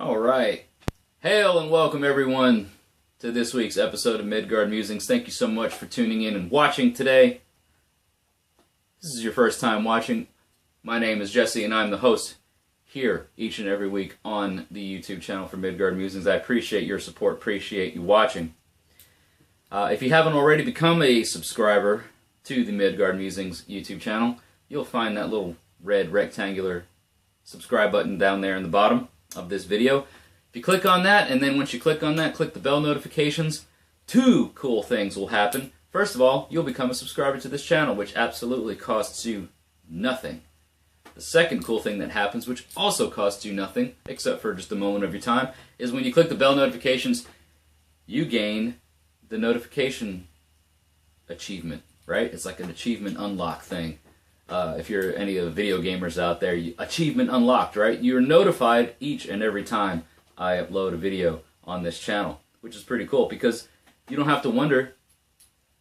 All right. Hail and welcome everyone to this week's episode of Midgard Musings. Thank you so much for tuning in and watching today. This is your first time watching. My name is Jesse and I'm the host here each and every week on the YouTube channel for Midgard Musings. I appreciate your support, appreciate you watching. If you haven't already become a subscriber to the Midgard Musings YouTube channel, you'll find that little red rectangular subscribe button down there in the bottom of this video. If you click on that, and then once you click on that, click the bell notifications, two cool things will happen. First of all, you'll become a subscriber to this channel, which absolutely costs you nothing. The second cool thing that happens, which also costs you nothing, except for just a moment of your time, is when you click the bell notifications, you gain the notification achievement, right? It's like an achievement unlock thing. If you're any of the video gamers out there, achievement unlocked, right? You're notified each and every time I upload a video on this channel, which is pretty cool because you don't have to wonder,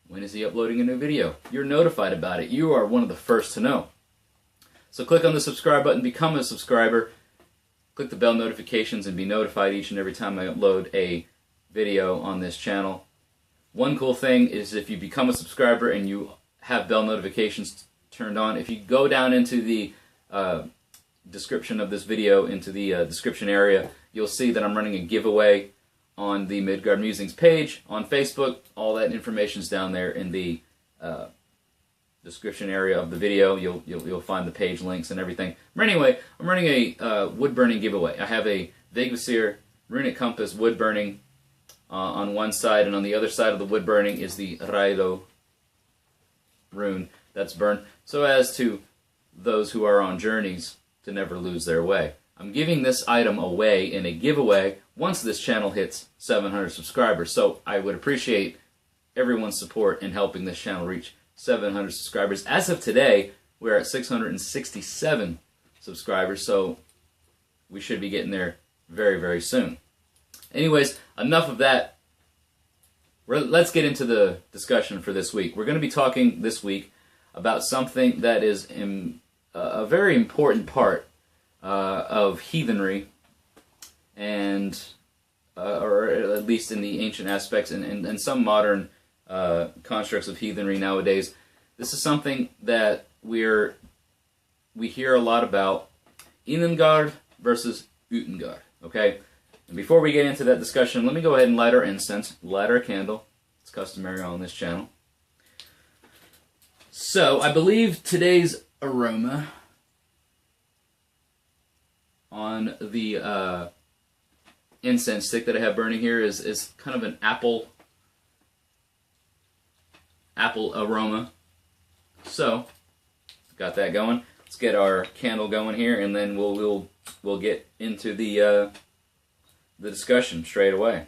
when is he uploading a new video? You're notified about it. You are one of the first to know. So click on the subscribe button, become a subscriber, click the bell notifications, and be notified each and every time I upload a video on this channel. One cool thing is if you become a subscriber and you have bell notifications turned on, if you go down into the description of this video, into the description area, you'll see that I'm running a giveaway on the Midgard Musings page on Facebook. All that information's down there in the description area of the video. You'll find the page links and everything. But anyway, I'm running a wood burning giveaway. I have a Vigvisir Runic Compass wood burning on one side, and on the other side of the wood burning is the Raido rune that's burned, so as to those who are on journeys to never lose their way. I'm giving this item away in a giveaway once this channel hits 700 subscribers, so I would appreciate everyone's support in helping this channel reach 700 subscribers. As of today, we're at 667 subscribers, so we should be getting there very, very soon. Anyways, enough of that. Let's get into the discussion for this week. We're going to be talking this week about something that is a very important part of heathenry, and or at least in the ancient aspects and some modern constructs of heathenry nowadays. This is something that we hear a lot about: Innagard versus Utangard. Okay. And before we get into that discussion, let me go ahead and light our incense, light our candle. It's customary on this channel. So, I believe today's aroma on the incense stick that I have burning here is kind of an apple aroma. So, got that going. Let's get our candle going here, and then we'll get into the discussion straight away.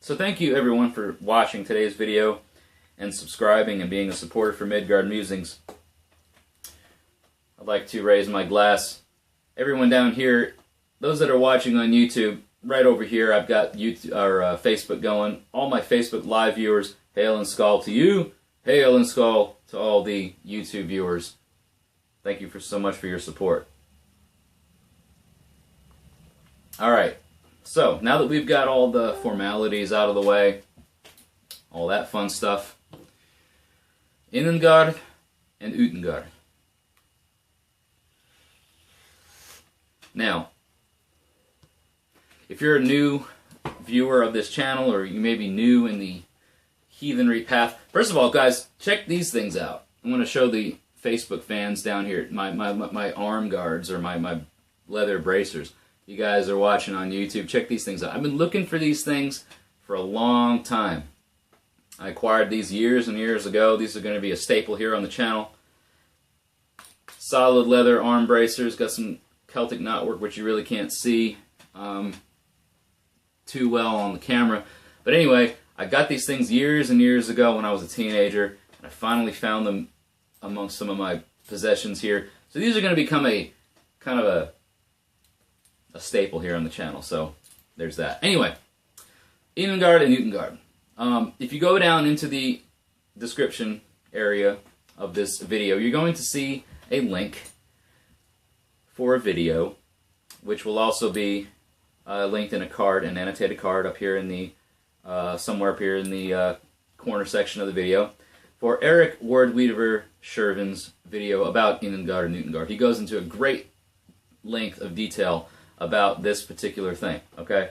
So thank you everyone for watching today's video and subscribing and being a supporter for Midgard Musings. I'd like to raise my glass. Everyone down here, those that are watching on YouTube, right over here I've got Facebook going. All my Facebook live viewers, hail and skull to you. Hail and skull to all the YouTube viewers. Thank you so much for your support. Alright. So, now that we've got all the formalities out of the way, all that fun stuff, Innagard and Utangard. Now, if you're a new viewer of this channel, or you may be new in the heathenry path, first of all, guys, check these things out. I'm going to show the Facebook fans down here my arm guards, or my leather bracers. You guys are watching on YouTube, check these things out. I've been looking for these things for a long time. I acquired these years and years ago. These are going to be a staple here on the channel. Solid leather arm bracers, got some Celtic knotwork, which you really can't see too well on the camera. But anyway, I got these things years and years ago when I was a teenager, and I finally found them amongst some of my possessions here. So these are going to become a kind of a staple here on the channel, so there's that. Anyway, Innagard and Utangard. If you go down into the description area of this video, you're going to see a link for a video, which will also be linked in a card, an annotated card up here in the somewhere up here in the corner section of the video, for Eric Wardweaver Shervin's video about Innagard and Utangard. He goes into a great length of detail about this particular thing. Okay,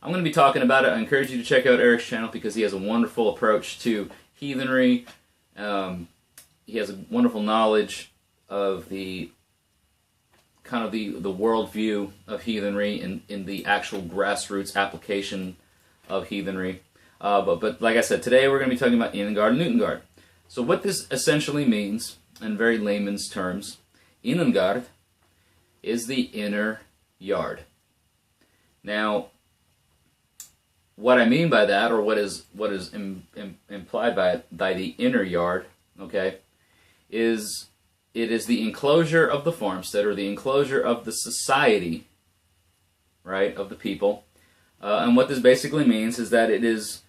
I'm going to be talking about it. I encourage you to check out Eric's channel because he has a wonderful approach to heathenry. He has a wonderful knowledge of the kind of the worldview of heathenry in the actual grassroots application of heathenry. But like I said, today we're going to be talking about Innagard and Utangard. So what this essentially means, in very layman's terms, Innagard is the inner yard. Now, what I mean by that, or what is implied by the inner yard, okay, is it is the enclosure of the farmstead, or the enclosure of the society, right, of the people. And what this basically means is that it is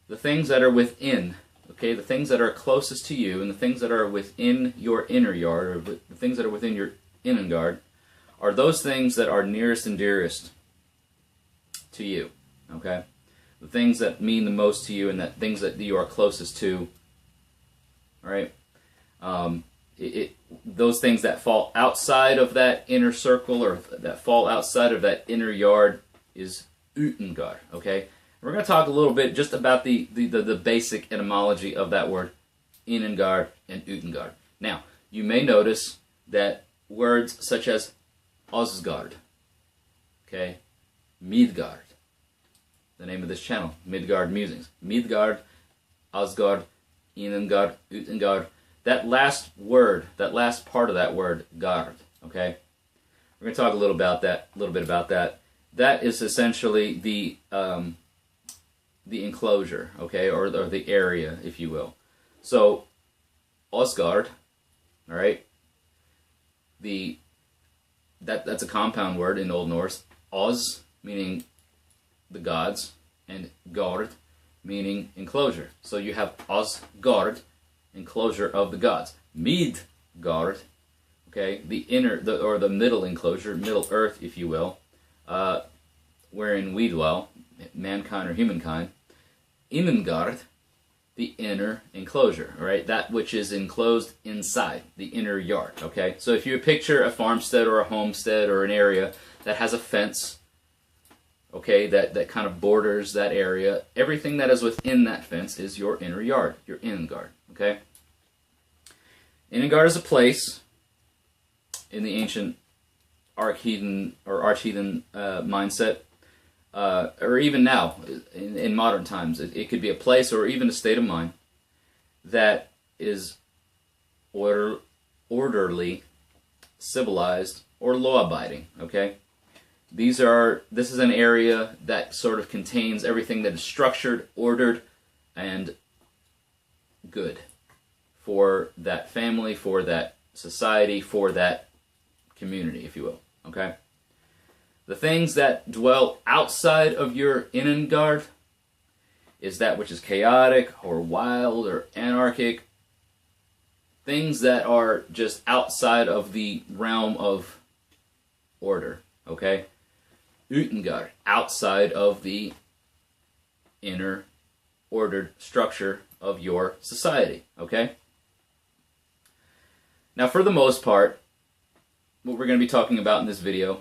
the things that are within, okay, the things that are closest to you, and the things that are within your inner yard, or the things that are within your Innagard, are those things that are nearest and dearest to you, okay? The things that mean the most to you, and that things that you are closest to, right? Those things that fall outside of that inner circle, or that fall outside of that inner yard, is Utangard, okay? We're going to talk a little bit just about the basic etymology of that word, Innagard and Utangard. Now, you may notice that words such as Asgard, okay, Midgard, the name of this channel, Midgard Musings, Midgard, Asgard, Innagard, Utangard, that last word, that last part of that word, Gard, okay, we're going to talk a little bit about that. That is essentially the enclosure, okay, or the area, if you will. So, Asgard, all right, that's a compound word in Old Norse. Os meaning the gods, and Gard meaning enclosure. So you have Asgard, enclosure of the gods. Midgard, okay, the inner, or the middle enclosure, middle earth, if you will, wherein we dwell, mankind or humankind. Innagard, the inner enclosure, all right, that which is enclosed inside, the inner yard, okay? So if you picture a farmstead or a homestead or an area that has a fence, okay, that kind of borders that area, everything that is within that fence is your inner yard, your Innagard, okay? Innagard is a place in the ancient arch-heathen mindset, or even now, in modern times. It could be a place or even a state of mind that is orderly, civilized, or law-abiding, okay? This is an area that sort of contains everything that is structured, ordered, and good for that family, for that society, for that community, if you will, okay? The things that dwell outside of your Innagard is that which is chaotic or wild or anarchic. Things that are just outside of the realm of order, okay? Utangard, outside of the inner ordered structure of your society, okay? Now, for the most part, what we're going to be talking about in this video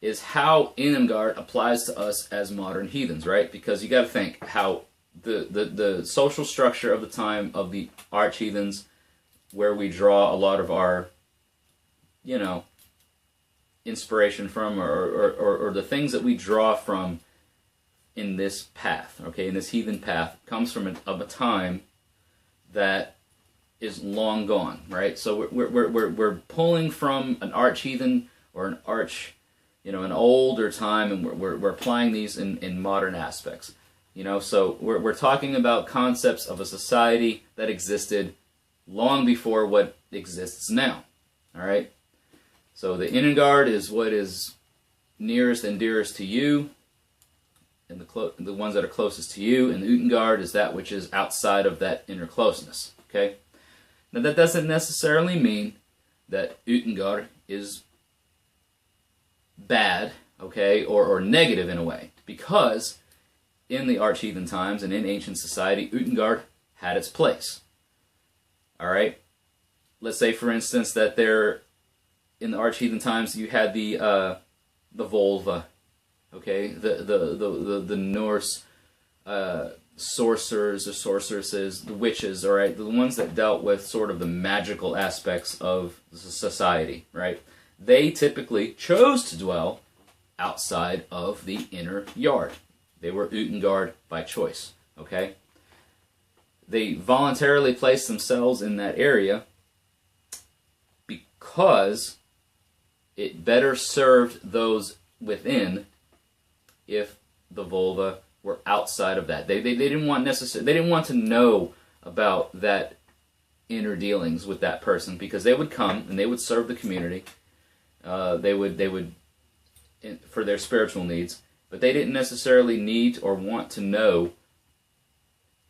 is how Innagard applies to us as modern heathens, right? Because you got to think how the social structure of the time of the arch-heathens, where we draw a lot of our, you know, inspiration from, or the things that we draw from in this path, okay, in this heathen path, comes from a time that is long gone, right? So we're pulling from an arch-heathen or an arch, you know, an older time, and we're applying these in modern aspects. You know, so we're talking about concepts of a society that existed long before what exists now. All right. So the Innagard is what is nearest and dearest to you, and the ones that are closest to you, and the Utangard is that which is outside of that inner closeness. Okay. Now that doesn't necessarily mean that Utangard is bad, okay, or negative in a way, because in the arch-heathen times and in ancient society, Utangard had its place. All right? Let's say, for instance, that in the arch-heathen times, you had the Volva, okay, the Norse sorcerers or sorceresses, the witches, all right, the ones that dealt with sort of the magical aspects of society, right? They typically chose to dwell outside of the inner yard. They were Utangard by choice, okay? They voluntarily placed themselves in that area because it better served those within if the Volva were outside of that. They didn't want they didn't want to know about that inner dealings with that person, because they would come and they would serve the community. They would for their spiritual needs, but they didn't necessarily need or want to know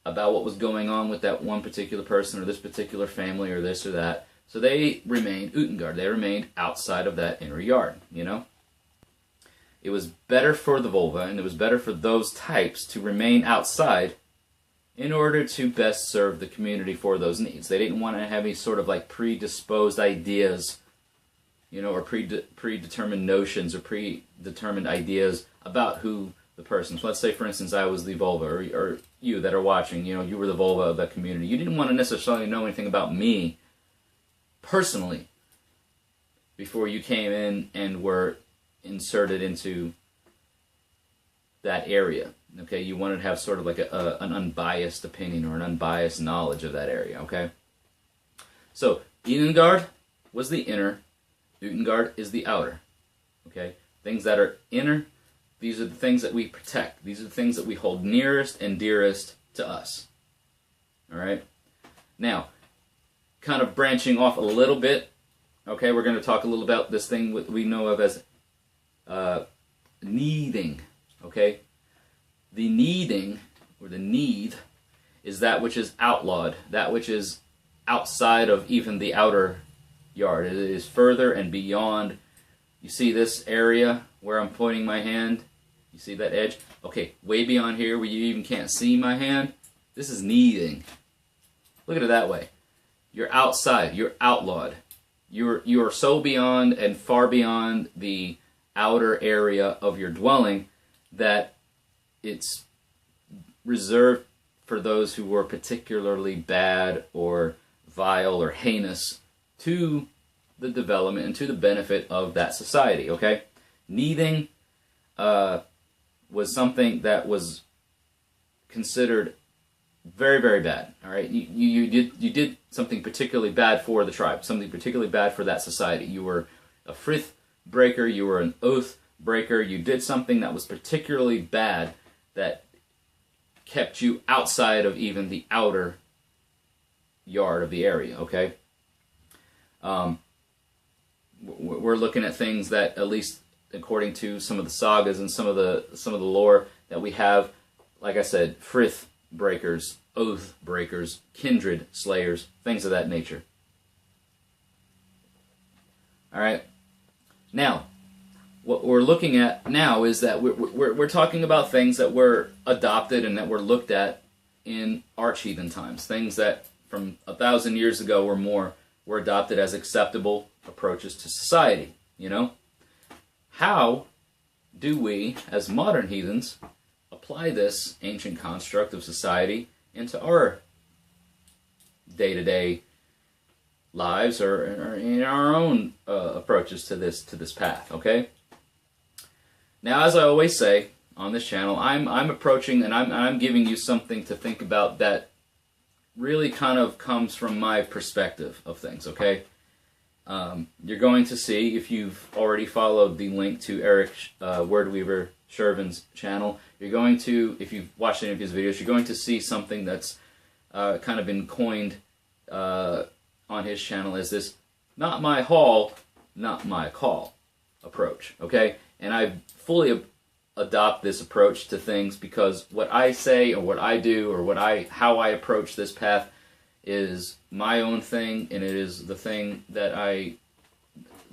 about what was going on with that one particular person or this particular family or this or that. So they remained Utangard. They remained outside of that inner yard, you know? It was better for the Volva, and it was better for those types to remain outside in order to best serve the community for those needs. They didn't want to have any sort of like predisposed ideas, you know, or predetermined notions or predetermined ideas about who the person. So let's say, for instance, I was the Volva, or you that are watching, you know, you were the Volva of that community. You didn't want to necessarily know anything about me personally before you came in and were inserted into that area. Okay, you wanted to have sort of like an unbiased opinion or an unbiased knowledge of that area. Okay, so Innagard was the inner, Utangard is the outer. Okay, things that are inner, these are the things that we protect. These are the things that we hold nearest and dearest to us. All right, now, kind of branching off a little bit. Okay, we're going to talk a little about this thing we know of as needing. Okay, the needing, or the need, is that which is outlawed, that which is outside of even the outer yard. It is further and beyond. You see this area where I'm pointing my hand? You see that edge? Okay, way beyond here where you even can't see my hand. This is needing. Look at it that way. You're outside. You're outlawed. You are so beyond and far beyond the outer area of your dwelling that it's reserved for those who were particularly bad or vile or heinous to the development and to the benefit of that society. Okay, needing was something that was considered very, very bad. All right, you did something particularly bad for the tribe, something particularly bad for that society. You were a frith breaker, you were an oath breaker, you did something that was particularly bad that kept you outside of even the outer yard of the area. Okay, we're looking at things that, at least according to some of the sagas and some of the lore that we have, like I said, frith breakers, oath breakers, kindred slayers, things of that nature. All right. Now, what we're looking at now is that we're talking about things that were adopted and that were looked at in arch-heathen times, things that from 1,000 years ago or more were adopted as acceptable approaches to society. You know, how do we, as modern heathens, apply this ancient construct of society into our day-to-day lives, or in our own approaches to this path? Okay. Now, as I always say on this channel, I'm approaching and I'm giving you something to think about that really kind of comes from my perspective of things. Okay. You're going to see, if you've already followed the link to Eric Wordweaver Shervin's channel, you're going to, if you've watched any of his videos, you're going to see something that's kind of been coined on his channel as this "not my hall, not my call" approach. Okay, and I fully adopt this approach to things because what I say or what I do or how I approach this path is my own thing, and it is the thing that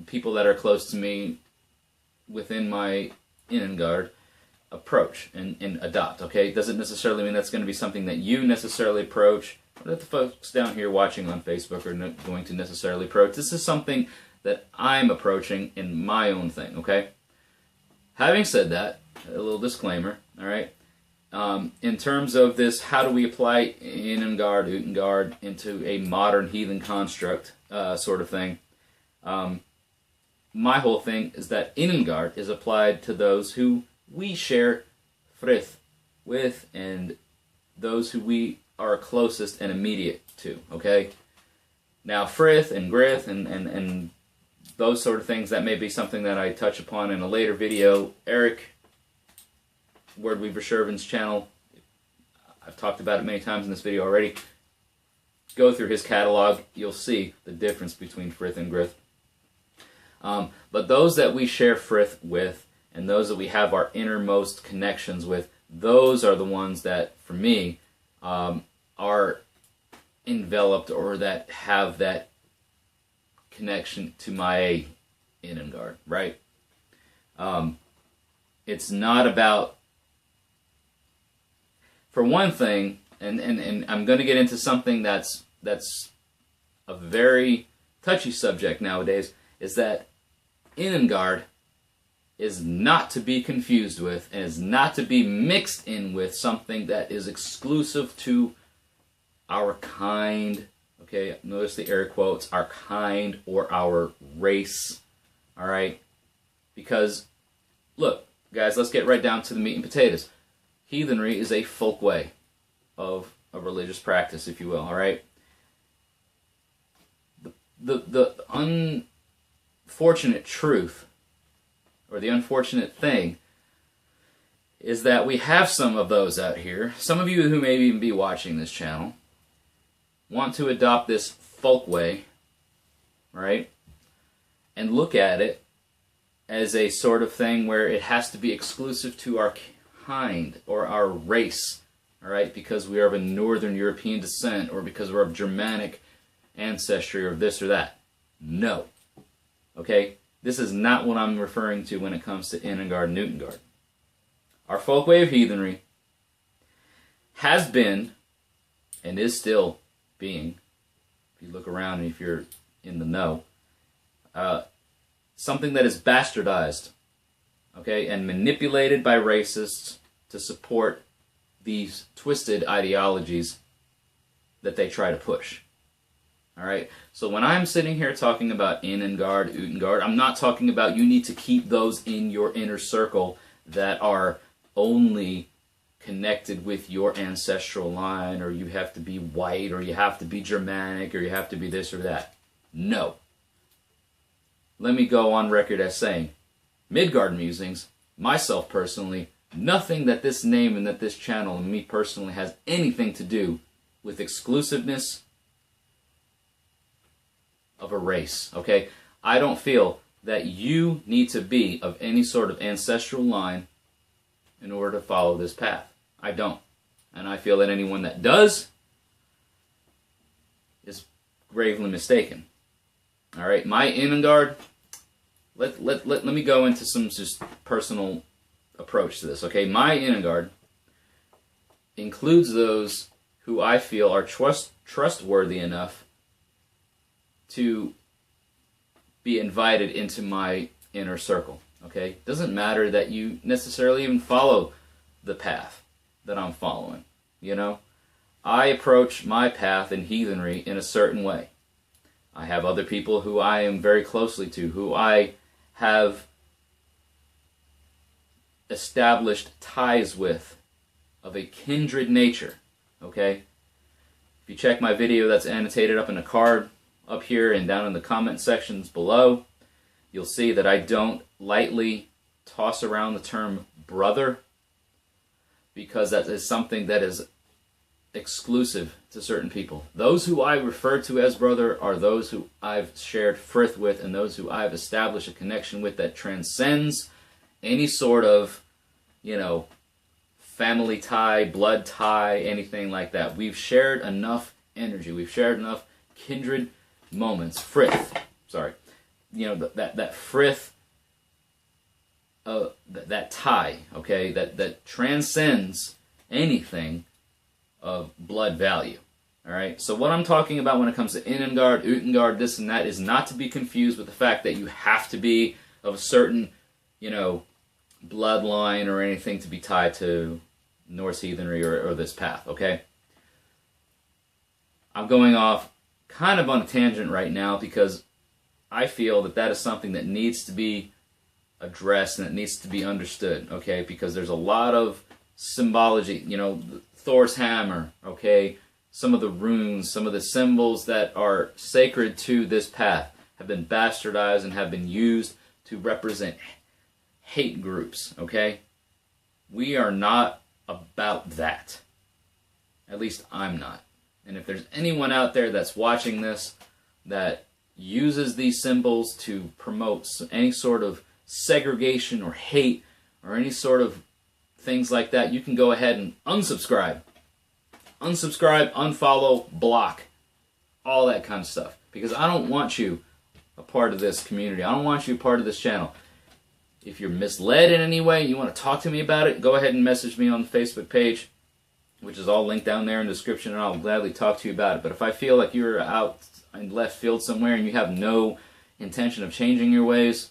people that are close to me within my Innagard approach and adopt, okay? It doesn't necessarily mean that's going to be something that you necessarily approach, or that the folks down here watching on Facebook are not going to necessarily approach. This is something that I'm approaching in my own thing, okay? Having said that, a little disclaimer, all right? In terms of this, how do we apply Innagard, Utangard into a modern heathen construct sort of thing? My whole thing is that Innagard is applied to those who we share frith with and those who we are closest and immediate to, okay? Now, frith and grith and those sort of things, that may be something that I touch upon in a later video. Eric, Word Weaver Shervin's channel, I've talked about it many times in this video already. Go through his catalog, you'll see the difference between frith and grith. But those that we share frith with, and those that we have our innermost connections with, those are the ones that, for me, are enveloped or that have that connection to my Innagard, right? It's not about, for one thing, and I'm going to get into something that's a very touchy subject nowadays, is that Innagard is not to be confused with and is not to be mixed in with something that is exclusive to our kind. Okay, notice the air quotes, our kind or our race. All right? Because, look, guys, let's get right down to the meat and potatoes. Heathenry is a folk way of a religious practice, if you will, all right? The unfortunate truth, or the unfortunate thing, is that we have some of those out here. Some of you who may even be watching this channel want to adopt this folk way, right? And look at it as a sort of thing where it has to be exclusive to our kind or our race, all right? Because we are of a Northern European descent, or because we're of Germanic ancestry, or this or that. No. Okay? This is not what I'm referring to when it comes to Innagard and Utangard. Our folk way of heathenry has been, and is still being, if you look around and if you're in the know, something that is bastardized, okay, and manipulated by racists to support these twisted ideologies that they try to push. All right, so when I'm sitting here talking about Innagard, Utangard, I'm not talking about you need to keep those in your inner circle that are only connected with your ancestral line, or you have to be white, or you have to be Germanic, or you have to be this or that. No. Let me go on record as saying, Midgard Musings, myself personally, nothing that this name and that this channel and me personally has anything to do with exclusiveness of a race, okay? I don't feel that you need to be of any sort of ancestral line in order to follow this path. I don't. And I feel that anyone that does is gravely mistaken. All right, my Innagard, let me go into some just personal approach to this, okay? My Innagard includes those who I feel are trustworthy enough to be invited into my inner circle, okay? It doesn't matter that you necessarily even follow the path that I'm following, you know? I approach my path in heathenry in a certain way. I have other people who I am very closely to, who I have established ties with of a kindred nature, okay? If you check my video that's annotated up in a card up here and down in the comment sections below, you'll see that I don't lightly toss around the term brother, because that is something that is exclusive to certain people. Those who I refer to as brother are those who I've shared frith with, and those who I've established a connection with that transcends any sort of, you know, family tie, blood tie, anything like that. We've shared enough energy. We've shared enough kindred moments. Frith, sorry. You know, that frith that tie, okay, that transcends anything of blood value. All right. So what I'm talking about when it comes to Innagard, Utangard, this and that is not to be confused with the fact that you have to be of a certain, bloodline or anything to be tied to Norse heathenry or this path. Okay. I'm going off kind of on a tangent right now because I feel that is something that needs to be addressed and it needs to be understood, okay? Because there's a lot of symbology, Thor's hammer, okay? Some of the runes, some of the symbols that are sacred to this path have been bastardized and have been used to represent hate groups, okay? We are not about that. At least I'm not. And if there's anyone out there that's watching this that uses these symbols to promote any sort of segregation or hate or any sort of things like that, you can go ahead and unsubscribe. Unsubscribe, unfollow, block, all that kind of stuff. Because I don't want you a part of this community. I don't want you a part of this channel. If you're misled in any way, you want to talk to me about it, go ahead and message me on the Facebook page, which is all linked down there in the description, and I'll gladly talk to you about it. But if I feel like you're out in left field somewhere and you have no intention of changing your ways,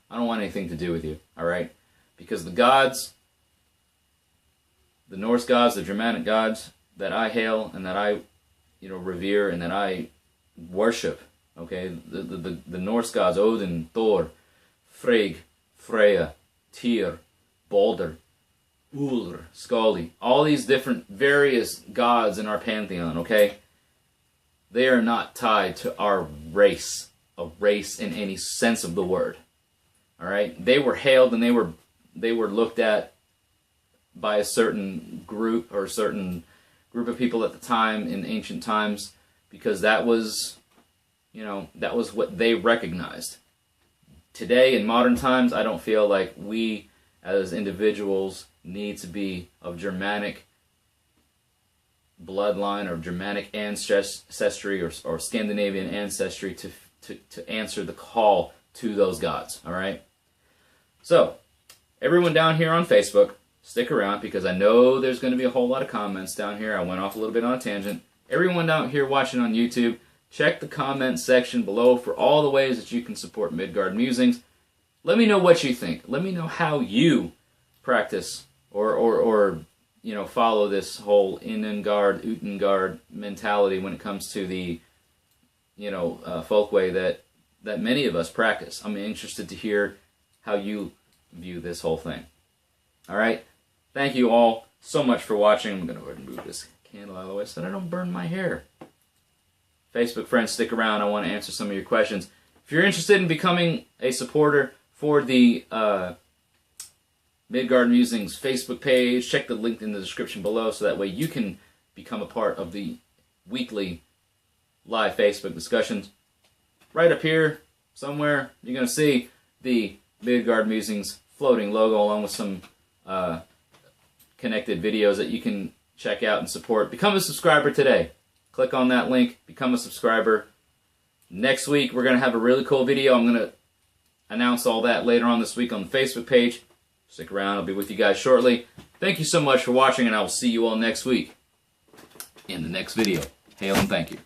I don't want anything to do with you, all right? Because the gods, the Norse gods, the Germanic gods that I hail and that I, revere and that I worship, okay? The Norse gods, Odin, Thor, Frigg, Freya, Tyr, Balder, Ullr, Skali, all these different various gods in our pantheon, okay? They are not tied to our race, a race in any sense of the word. All right? They were hailed and they were looked at by a certain group or a certain group of people at the time in ancient times because that was, that was what they recognized. Today in modern times, I don't feel like we as individuals need to be of Germanic bloodline or Germanic ancestry or Scandinavian ancestry to answer the call to those gods, all right? So, everyone down here on Facebook, stick around because I know there's going to be a whole lot of comments down here. I went off a little bit on a tangent. Everyone down here watching on YouTube, check the comment section below for all the ways that you can support Midgard Musings. Let me know what you think. Let me know how you practice or follow this whole Innagard, Utangard mentality when it comes to the, folkway that many of us practice. I'm interested to hear how you view this whole thing. All right? Thank you all so much for watching. I'm going to go ahead and move this candle out of the way so that I don't burn my hair. Facebook friends, stick around. I want to answer some of your questions. If you're interested in becoming a supporter for the Midgard Musings Facebook page, check the link in the description below so that way you can become a part of the weekly live Facebook discussions. Right up here, somewhere, you're going to see the Midgard Musings floating logo along with some connected videos that you can check out and support. Become a subscriber today. Click on that link, become a subscriber. Next week, we're going to have a really cool video. I'm going to announce all that later on this week on the Facebook page. Stick around. I'll be with you guys shortly. Thank you so much for watching, and I will see you all next week in the next video. Hail and thank you.